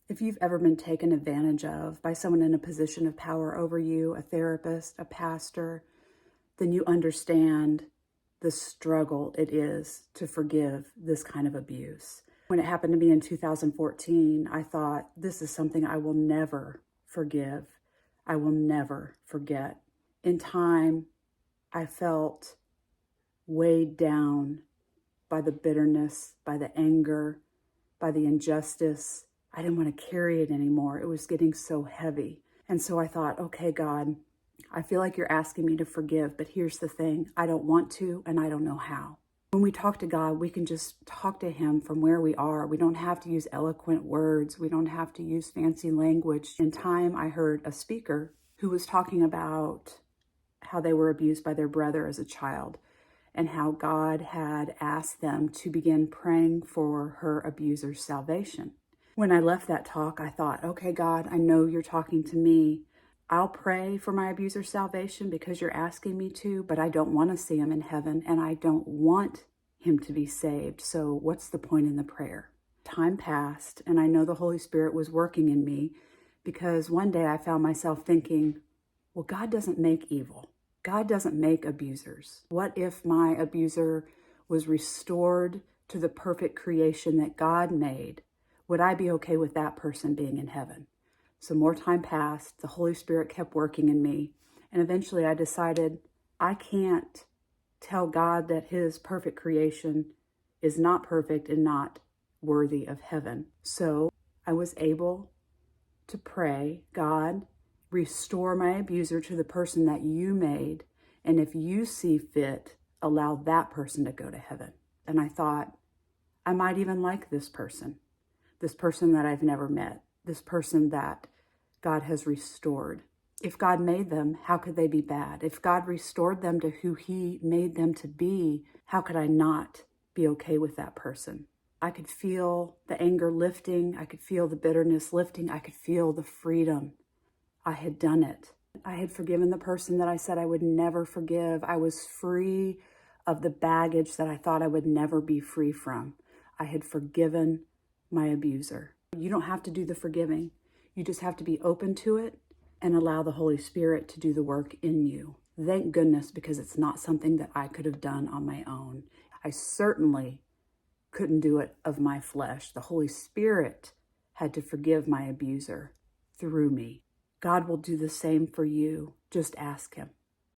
If you've ever been taken advantage of by someone in a position of power over you, a therapist, a pastor, then you understand the struggle it is to forgive this kind of abuse. When it happened to me in 2014, I thought, this is something I will never forgive. I will never forget. In time, I felt weighed down by the bitterness, by the anger, by the injustice. I didn't want to carry it anymore. It was getting so heavy. And so I thought, okay, God, I feel like you're asking me to forgive, but here's the thing. I don't want to, and I don't know how. When we talk to God, we can just talk to him from where we are. We don't have to use eloquent words. We don't have to use fancy language. In time, I heard a speaker who was talking about how they were abused by their brother as a child and how God had asked them to begin praying for her abuser's salvation. When I left that talk, I thought, okay, God, I know you're talking to me. I'll pray for my abuser's salvation because you're asking me to, but I don't want to see him in heaven and I don't want him to be saved. So what's the point in the prayer? Time passed and I know the Holy Spirit was working in me because one day I found myself thinking, well, God doesn't make evil. God doesn't make abusers. What if my abuser was restored to the perfect creation that God made? Would I be okay with that person being in heaven? So more time passed, the Holy Spirit kept working in me, and eventually I decided I can't tell God that his perfect creation is not perfect and not worthy of heaven. So I was able to pray, God, restore my abuser to the person that you made, and if you see fit, allow that person to go to heaven. And I thought, I might even like this person that I've never met, this person that God has restored. If God made them, how could they be bad? If God restored them to who he made them to be, how could I not be okay with that person? I could feel the anger lifting. I could feel the bitterness lifting. I could feel the freedom. I had done it. I had forgiven the person that I said I would never forgive. I was free of the baggage that I thought I would never be free from. I had forgiven my abuser. You don't have to do the forgiving. You just have to be open to it and allow the Holy Spirit to do the work in you. Thank goodness, because it's not something that I could have done on my own. I certainly couldn't do it of my flesh. The Holy Spirit had to forgive my abuser through me. God will do the same for you. Just ask him.